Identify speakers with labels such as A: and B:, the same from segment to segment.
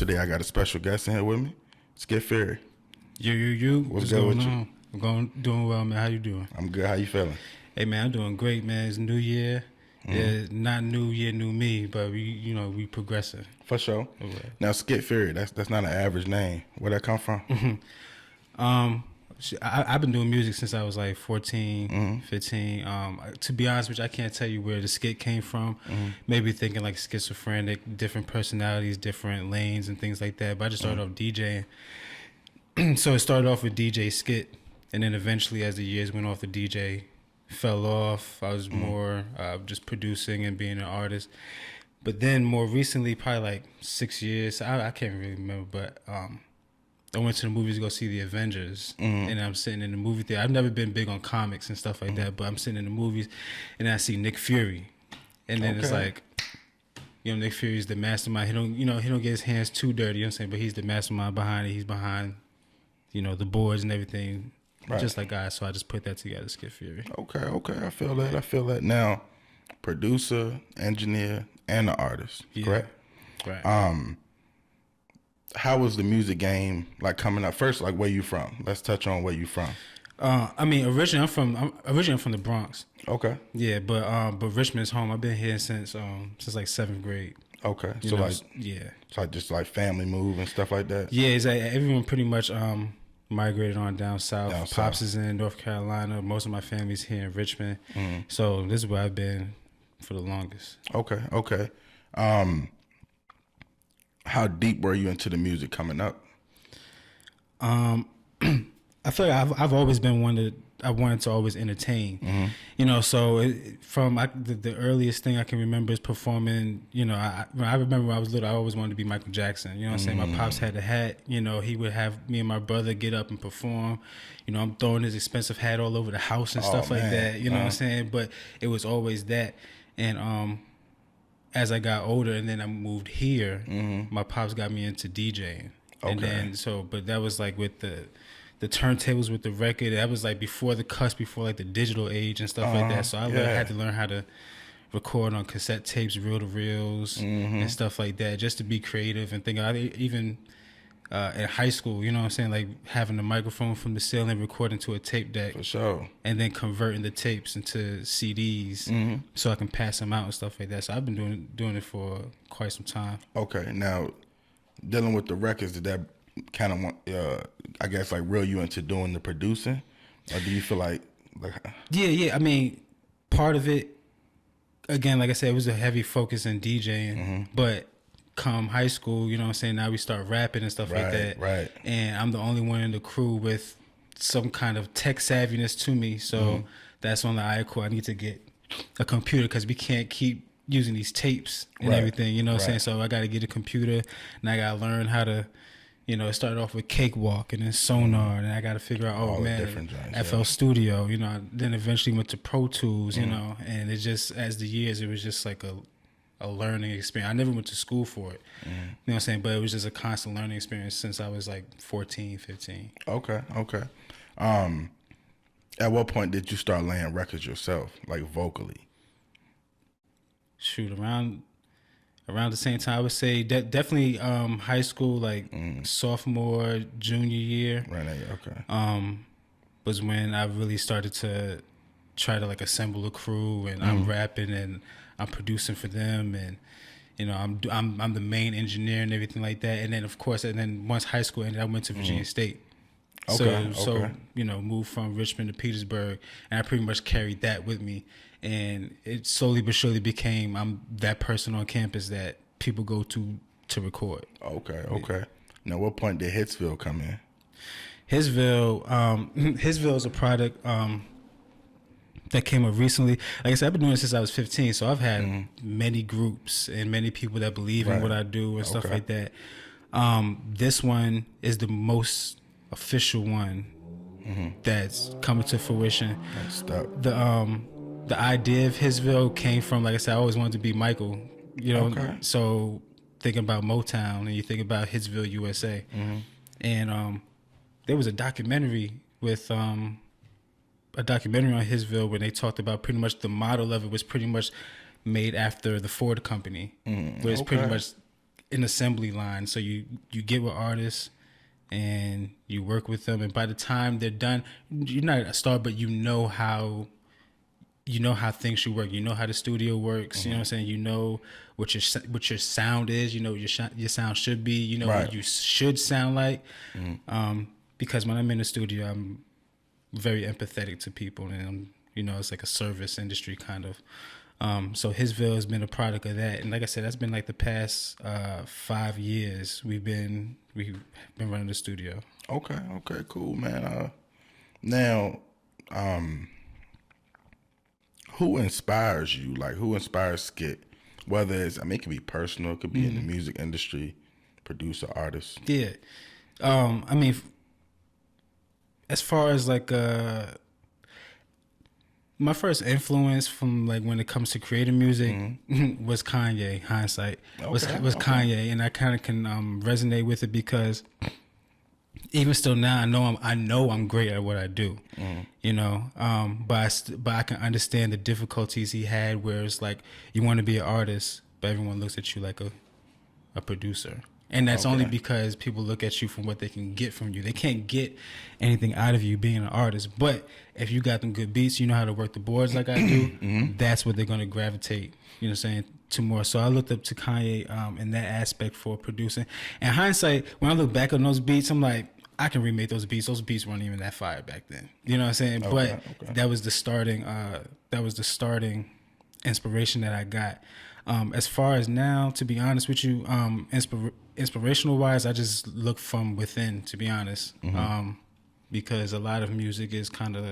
A: Today I got a special guest in here with me, Skit Fury.
B: You.
A: What's good with you?
B: I'm doing well, man. How you doing?
A: I'm good. How you feeling?
B: Hey, man, I'm doing great, man. It's New Year. Yeah, not New Year, new me, but we progressing.
A: For sure.
B: Okay.
A: Now, Skit Fury, that's not an average name. Where'd that come from?
B: I've been doing music since I was like 14, 15. To be honest with you, I can't tell you where the skit came from. Maybe thinking like schizophrenic, different personalities, different lanes and things like that. But I just started off DJing. So it started off with DJ Skit. And then eventually as the years went off, the DJ fell off. I was more just producing and being an artist. But then more recently, probably like 6 years, I can't really remember, but I went to the movies to go see the Avengers, and I'm sitting in the movie theater. I've never been big on comics and stuff like that, but I'm sitting in the movies, and I see Nick Fury, and then it's like, Nick Fury's the mastermind. He don't get his hands too dirty, you know what I'm saying? But he's the mastermind behind it. He's behind, the boards and everything, just like guys. So I just put that together, Skit Fury.
A: Okay. I feel that. Now, producer, engineer, and an artist, correct?
B: Right.
A: How was the music game like coming up? First, like where you from? Let's touch on where you from.
B: Originally I'm from the Bronx.
A: Okay.
B: Yeah, but Richmond's home. I've been here since like 7th grade.
A: Okay. So just like family move and stuff like that.
B: Yeah, it's like everyone pretty much migrated on down south.
A: Down
B: Pops
A: south.
B: is in North Carolina. Most of my family's here in Richmond. So this is where I've been for the longest.
A: Okay. How deep were you into the music coming up?
B: I feel like I've always been one that I wanted to always entertain. So the earliest thing I can remember is performing. When I remember when I was little, I always wanted to be Michael Jackson. You know what I'm saying? My pops had the hat. He would have me and my brother get up and perform. I'm throwing his expensive hat all over the house and stuff like that. You know what I'm saying? But it was always that. And as I got older and then I moved here, my pops got me into DJing.
A: Okay.
B: And then but that was like with the turntables with the record. That was like before the cusp, before like the digital age and stuff like that. So I had to learn how to record on cassette tapes, reel to reels and stuff like that, just to be creative and think. Even in high school, you know what I'm saying, like having a microphone from the ceiling, recording to a tape deck,
A: For sure.
B: and then converting the tapes into CDs so I can pass them out and stuff like that. So I've been doing it for quite some time.
A: Okay. Now, dealing with the records, did that kind of I guess like reel you into doing the producing, or do you feel like?
B: Yeah. I mean, part of it, again, like I said, it was a heavy focus in DJing, but come high school, you know what I'm saying, now we start rapping and stuff like that.
A: Right.
B: And I'm the only one in the crew with some kind of tech savviness to me. So that's on the I need to get a computer because we can't keep using these tapes and everything, you know what I'm saying? So I got to get a computer and I got to learn how to, it started off with Cakewalk and then Sonar, and I got to figure out, FL Studio, then eventually went to Pro Tools, and it just, as the years, it was just like a learning experience. I never went to school for it, you know what I'm saying? But it was just a constant learning experience since I was like 14, 15.
A: Okay. At what point did you start laying records yourself, like vocally?
B: Shoot, around the same time, I would say definitely high school, like sophomore, junior year.
A: Right. Okay.
B: Was when I really started to try to like assemble a crew, and I'm rapping and I'm producing for them, and I'm the main engineer and everything like that. And then of course, once high school ended, I went to Virginia State.
A: Okay.
B: So moved from Richmond to Petersburg, and I pretty much carried that with me. And it slowly but surely became I'm that person on campus that people go to record.
A: Okay. Now, what point did Hitzville come in?
B: Hitzville is a product that came up recently. Like I said, I've been doing it since I was 15, so I've had many groups and many people that believe in what I do and stuff like that. This one is the most official one that's coming to fruition. The idea of Hitzville came from, like I said, I always wanted to be Michael, so thinking about Motown and you think about Hitzville, USA. And there was a documentary on Hitzville where they talked about pretty much the model of it was pretty much made after the Ford company, where it's pretty much an assembly line. So you get with artists and you work with them, and by the time they're done, you're not a star, but you know how things should work. You know how the studio works. You know what I'm saying. You know what your sound is. You know what your sound should be. You know what you should sound like. Because when I'm in the studio, I'm very empathetic to people, and you know it's like a service industry kind of. So Hitzville has been a product of that, and like I said, that's been like the past 5 years we've been running the studio.
A: Okay, cool, man. Now, who inspires you? Like, who inspires Skit? Whether it's, I mean, it could be personal, it could be in the music industry, producer, artist.
B: Yeah, I mean, as far as like my first influence from like when it comes to creating music was Kanye. Hindsight was Kanye, and I kind of can resonate with it because even still now I know I'm great at what I do, you know. But I can understand the difficulties he had, where it's like you want to be an artist, but everyone looks at you like a producer. And that's only because people look at you from what they can get from you. They can't get anything out of you being an artist. But if you got them good beats, you know how to work the boards like I do, that's what they're going to gravitate, you know what I'm saying, to more. So I looked up to Kanye in that aspect for producing. And hindsight, when I look back on those beats, I'm like, I can remake those beats. Those beats weren't even that fire back then. You know what I'm saying? But that was the starting inspiration that I got. As far as now, to be honest with you, inspirational wise, I just look from within, to be honest, because a lot of music is kind of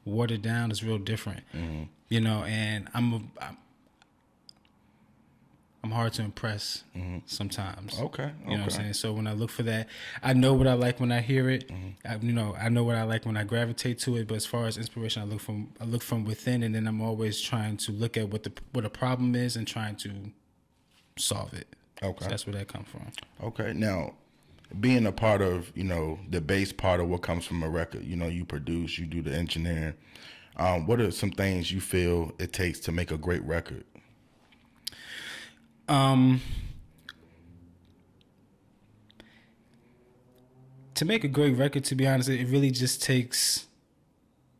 B: watered down. It's real different, you know. And I'm hard to impress sometimes. Okay. You know what I'm saying? So when I look for that, I know what I like when I hear it. I know what I like when I gravitate to it. But as far as inspiration, I look from within, and then I'm always trying to look at what a problem is and trying to solve it. Okay. So that's where that comes from.
A: Okay. Now, being a part of, you know, the bass part of what comes from a record, you know, you produce, you do the engineering. What are some things you feel it takes to make a great record?
B: To make a great record, to be honest, it really just takes,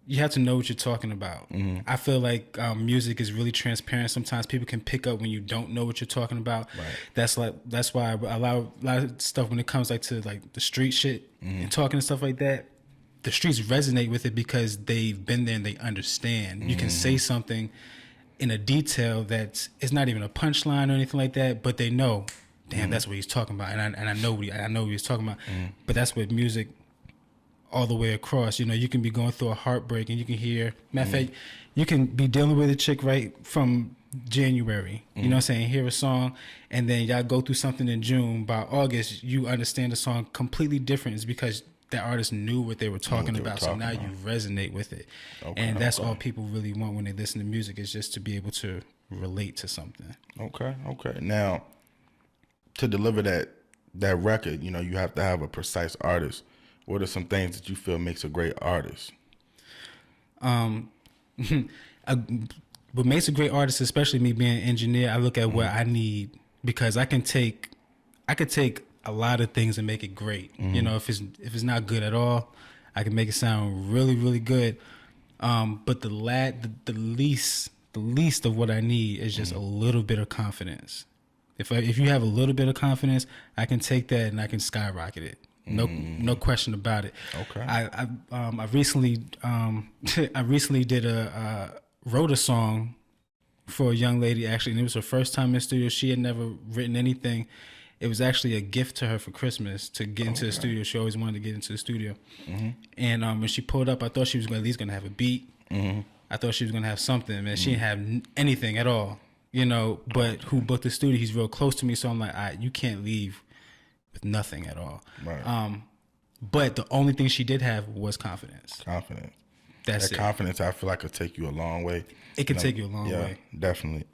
B: you have to know what you're talking about. I feel like music is really transparent. Sometimes people can pick up when you don't know what you're talking about. Right. That's why I allow a lot of stuff when it comes like to like the street shit and talking and stuff like that. The streets resonate with it because they've been there and they understand. You can say something in a detail that it's not even a punchline or anything like that, but they know, damn, that's what he's talking about, and I know what he's talking about. But that's what music all the way across. You know, you can be going through a heartbreak and you can hear, matter of fact, you can be dealing with a chick right from January, you know what I'm saying, hear a song, and then y'all go through something in June. By August, you understand the song completely different. It's because that artist knew what they were talking about, so now you resonate with it. And that's all people really want when they listen to music, is just to be able to relate to something. Okay.
A: Now, to deliver that record, you know, you have to have a precise artist. What are some things that you feel makes a great artist?
B: What makes a great artist, especially me being an engineer, I look at what I need, because I could take a lot of things and make it great. You know, if it's not good at all, I can make it sound really, really good. But the least of what I need is just a little bit of confidence. If you have a little bit of confidence, I can take that and I can skyrocket it. No question about it. Okay. I recently wrote a song for a young lady, actually, and it was her first time in the studio. She had never written anything. It was actually a gift to her for Christmas to get into the studio. She always wanted to get into the studio. And when she pulled up, I thought she was at least going to have a beat. I thought she was going to have something. Man, she didn't have anything at all, you know. But who booked the studio, he's real close to me. So I'm like, all right, you can't leave with nothing at all. Right. But the only thing she did have was confidence. That's it.
A: Confidence, I feel like, could take you a long way.
B: It can take you a long way.
A: Definitely.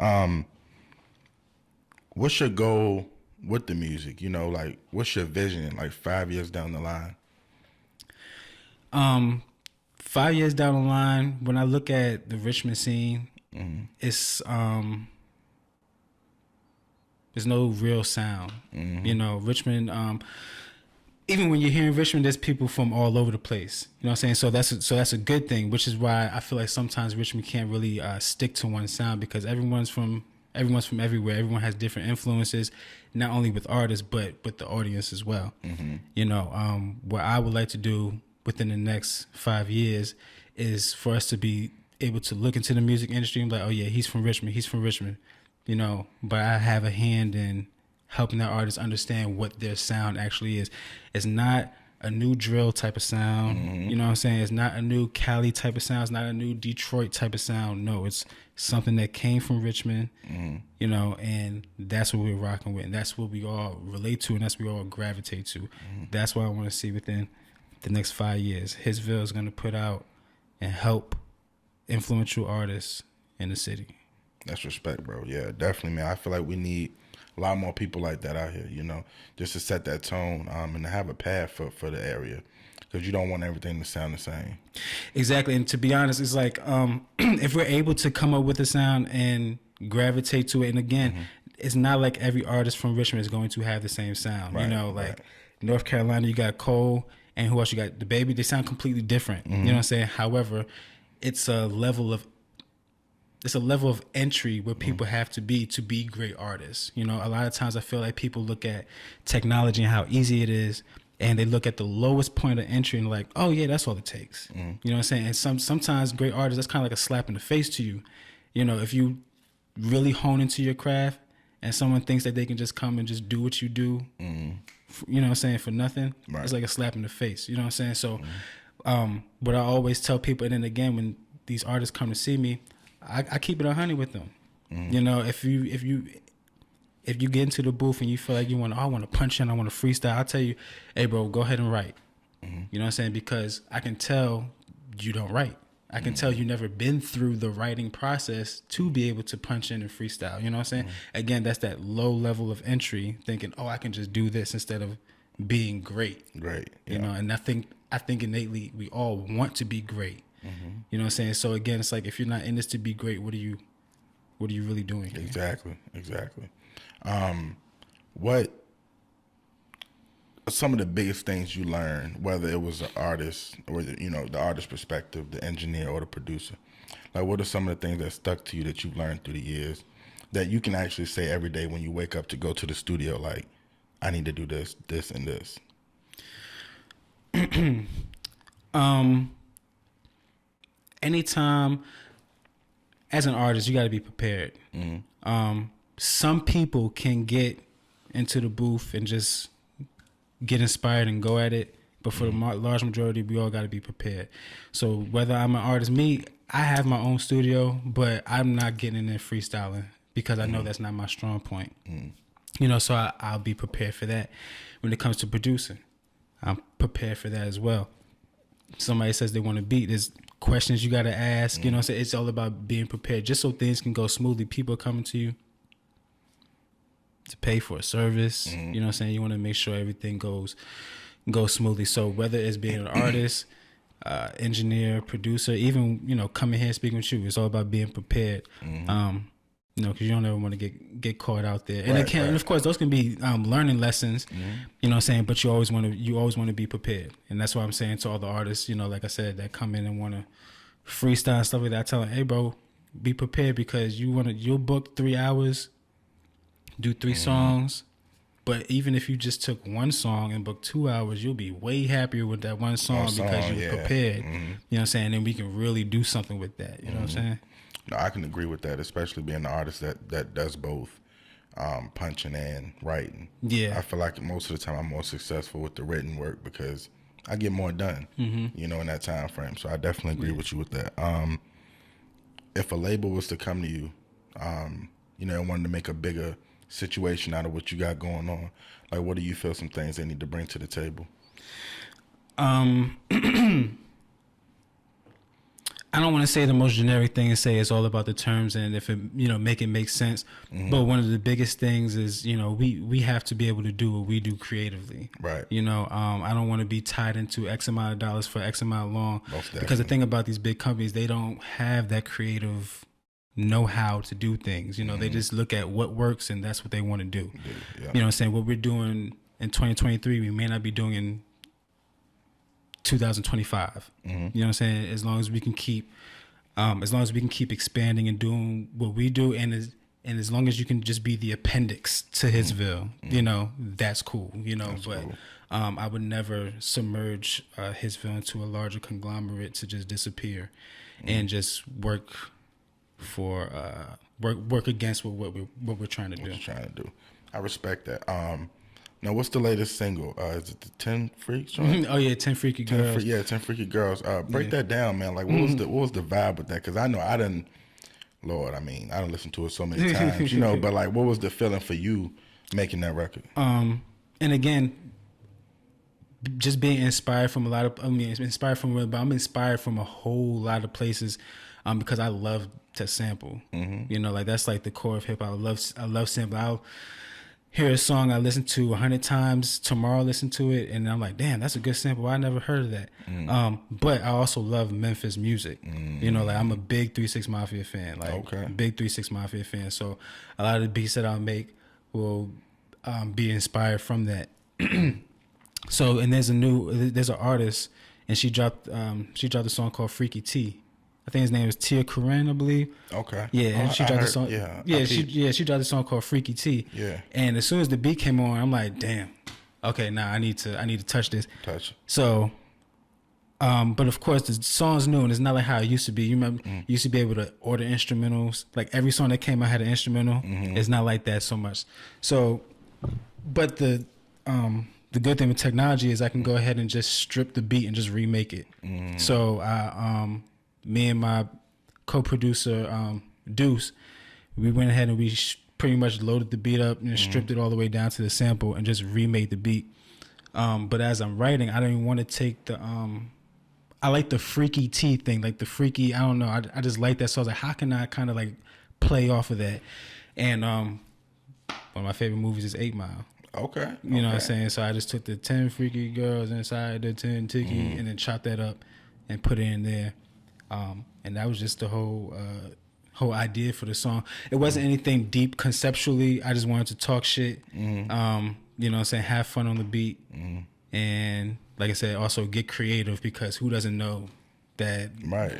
A: What's your goal with the music? You know, like, what's your vision, like 5 years down the line?
B: 5 years down the line, when I look at the Richmond scene, it's There's no real sound. You know, Richmond. Even when you're hearing Richmond, there's people from all over the place. You know what I'm saying? So that's a good thing, which is why I feel like sometimes Richmond can't really stick to one sound, because everyone's from everywhere. Everyone has different influences, not only with artists but with the audience as well. You know, what I would like to do within the next 5 years is for us to be able to look into the music industry and be like, oh yeah, he's from Richmond. You know, but I have a hand in helping that artist understand what their sound actually is. It's not a new drill type of sound. You know what I'm saying? It's not a new Cali type of sound. It's not a new Detroit type of sound. No, it's something that came from Richmond, you know, and that's what we're rocking with. And that's what we all relate to, and that's what we all gravitate to. That's what I want to see within the next 5 years. Hitzville is going to put out and help influential artists in the city.
A: That's respect, bro. Yeah, definitely, man. I feel like we need a lot more people like that out here, you know, just to set that tone and to have a path for the area, because you don't want everything to sound the same.
B: Exactly. And to be honest, it's like if we're able to come up with a sound and gravitate to it, and again, it's not like every artist from Richmond is going to have the same sound.
A: Right,
B: you know, like North Carolina, you got Cole, and who else you got? The Baby. They sound completely different. You know what I'm saying? However, it's a level of entry where people have to be great artists. You know, a lot of times I feel like people look at technology and how easy it is, and they look at the lowest point of entry and like, oh yeah, that's all it takes. You know what I'm saying? And sometimes great artists, that's kind of like a slap in the face to you. You know, if you really hone into your craft and someone thinks that they can just come and just do what you do, you know what I'm saying, for nothing, it's like a slap in the face. You know what I'm saying? So what I always tell people, and then again, when these artists come to see me, I keep it 100 with them. You know, if you get into the booth and you feel like I want to punch in, I want to freestyle, I'll tell you, hey bro, go ahead and write. You know what I'm saying? Because I can tell you don't write. I can tell you never been through the writing process to be able to punch in and freestyle. You know what I'm saying? Again, that's that low level of entry, thinking, oh, I can just do this instead of being great.
A: Great.
B: You know, and I think innately we all want to be great. You know what I'm saying? So again, it's like, if you're not in this to be great, what are you really doing here?
A: Exactly. What are some of the biggest things you learned, whether it was an artist or the artist perspective, the engineer or the producer? Like, what are some of the things that stuck to you that you've learned through the years that you can actually say every day when you wake up to go to the studio, like, I need to do this, and this?
B: Anytime as an artist, you got to be prepared. Some people can get into the booth and just get inspired and go at it, but for the large majority, we all got to be prepared. So whether I'm an artist, I have my own studio, but I'm not getting in there freestyling because I know that's not my strong point. You know, so I'll be prepared for that. When it comes to producing, I'm prepared for that as well. Somebody says they want to beat, there's questions you got to ask. You know what I'm saying? It's all about being prepared just so things can go smoothly. People are coming to you to pay for a service. You know what I'm saying? You want to make sure everything goes smoothly. So whether it's being an artist, engineer, producer, even, you know, coming here and speaking with you, it's all about being prepared. You know, because you don't ever want to get caught out there, and and of course those can be learning lessons. You know what I'm saying? But you always want to be prepared, and that's why I'm saying to all the artists, you know, like I said, that come in and want to freestyle and stuff like that, I tell them, hey bro, be prepared, because you'll book 3 hours, do 3 songs, but even if you just took one song and booked 2 hours, you'll be way happier with that one song because you were prepared. You know what I'm saying? And we can really do something with that. You know what I'm saying?
A: No, I can agree with that, especially being the artist that does both, punching and writing. Yeah, I feel like most of the time I'm more successful with the written work because I get more done, you know, in that time frame. So I definitely agree with you with that. If a label was to come to you, you know, and wanted to make a bigger situation out of what you got going on, like, what do you feel some things they need to bring to the table?
B: I don't want to say the most generic thing and say it's all about the terms and if it, you know, make it make sense. But one of the biggest things is, you know, we have to be able to do what we do creatively. Right. You know, I don't want to be tied into X amount of dollars for X amount long. Because the thing about these big companies, they don't have that creative know how to do things. You know, they just look at what works and that's what they want to do. Yeah. You know what I'm saying? What we're doing in 2023, we may not be doing in 2025. You know what I'm saying? As long as we can keep expanding and doing what we do, and as long as you can just be the appendix to Hitzville, you know, that's cool. You know, that's but cool. I would never submerge Hitzville into a larger conglomerate to just disappear and just work for work against what we're trying to do.
A: What you're trying to do. I respect that. Now, what's the latest single? Is it the 10 Freaks?
B: Oh yeah, 10 Freaky Girls.
A: 10 Freaky Girls. Break that down, man. Like, what was the vibe with that? Because I know I didn't. Lord, I mean, I done listened to it so many times, you know. But like, what was the feeling for you making that record?
B: And again, just being inspired from but I'm inspired from a whole lot of places, because I love to sample. You know, like that's like the core of hip hop. I love sample. I'll hear a song I listen to 100 times. Tomorrow, listen to it, and I'm like, damn, that's a good sample. I never heard of that. But I also love Memphis music. You know, like I'm a big 3 6 Mafia fan. Like, big 3 6 Mafia fan. So a lot of the beats that I'll make will be inspired from that. So, and there's an artist, and she dropped a song called Freaky T. I think his name is Tia Corinne, I believe.
A: Okay.
B: Yeah, and she dropped a song. She dropped a song called Freaky T.
A: Yeah.
B: And as soon as the beat came on, I'm like, damn. Okay, now I need to touch this. So, but of course the song's new, and it's not like how it used to be. You remember, you used to be able to order instrumentals. Like every song that came out had an instrumental. It's not like that so much. So, but the good thing with technology is I can go ahead and just strip the beat and just remake it. So me and my co-producer Deuce, we went ahead and we pretty much loaded the beat up and stripped it all the way down to the sample and just remade the beat. But as I'm writing, I don't even want to take the I like the freaky T thing, like the freaky, I don't know, I just like that. So I was like, how can I kind of like play off of that? And one of my favorite movies is 8 Mile.
A: Okay.
B: You know what I'm saying? So I just took the 10 freaky girls inside the 10 tiki and then chopped that up and put it in there. And that was just the whole idea for the song. It wasn't anything deep conceptually. I just wanted to talk shit. You know what I'm saying? Have fun on the beat. And like I said, also get creative, because who doesn't know that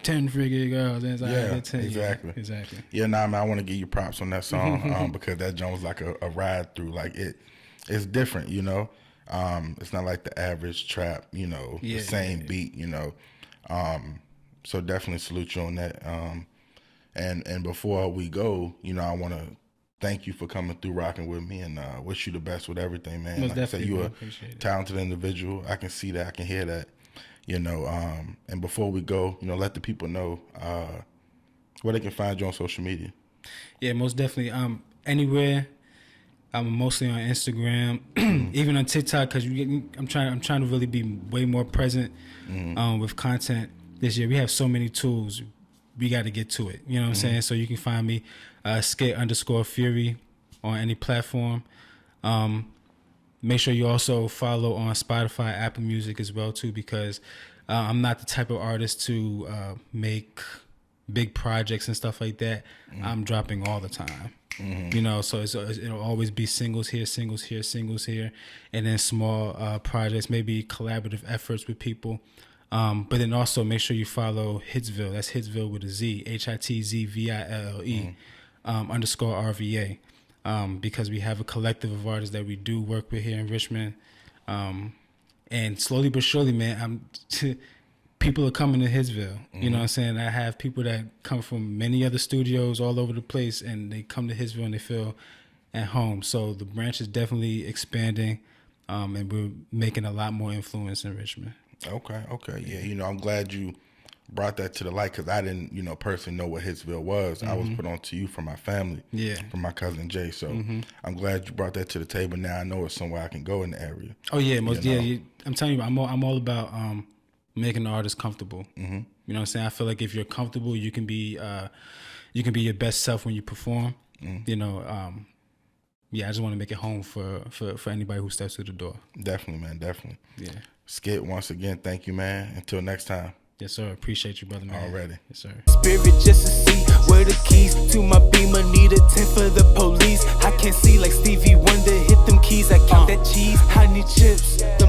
B: 10 freaky girls inside the 10. Exactly.
A: Yeah, man, I want to give you props on that song because that joint was like a ride through. Like it's different, you know. It's not like the average trap, you know, the same beat, you know. So definitely salute you on that. And before we go, you know, I want to thank you for coming through, rocking with me, and wish you the best with everything, man.
B: Most
A: like I said, you're a
B: talented
A: individual. I can see that. I can hear that. You know. And before we go, you know, let the people know where they can find you on social media.
B: Yeah, most definitely. Anywhere. I'm mostly on Instagram, even on TikTok, because I'm trying to really be way more present with content this year. We have so many tools. We got to get to it. You know what I'm saying? So you can find me Skit_Fury on any platform. Make sure you also follow on Spotify, Apple Music as well too, because I'm not the type of artist to make big projects and stuff like that. I'm dropping all the time. You know, so it'll always be singles here, and then small projects, maybe collaborative efforts with people. But then also make sure you follow Hitzville. That's Hitzville with a Z, HITZVILLE _RVA, because we have a collective of artists that we do work with here in Richmond. And slowly but surely, man, people are coming to Hitzville. You know what I'm saying? I have people that come from many other studios all over the place, and they come to Hitzville and they feel at home. So the branch is definitely expanding, and we're making a lot more influence in Richmond.
A: Okay. Yeah, you know, I'm glad you brought that to the light, because I didn't, you know, personally know what Hitzville was. I was put on to you from my family, from my cousin Jay. So I'm glad you brought that to the table. Now I know it's somewhere I can go in the area.
B: Oh yeah, I'm telling you, I'm all about making the artist comfortable. You know what I'm saying? I feel like if you're comfortable, you can be your best self when you perform. You know, I just want to make it home for anybody who steps through the door.
A: Definitely, man. Definitely.
B: Yeah.
A: Skit, once again, thank you, man. Until next time.
B: Yes, sir. Appreciate you, brother, man.
A: Already.
B: Yes, sir.
C: Spirit just to see where the keys to my Beamer. Need a 10 for the police. I can't see like Stevie Wonder. Hit them keys, I count that cheese. I need chips. The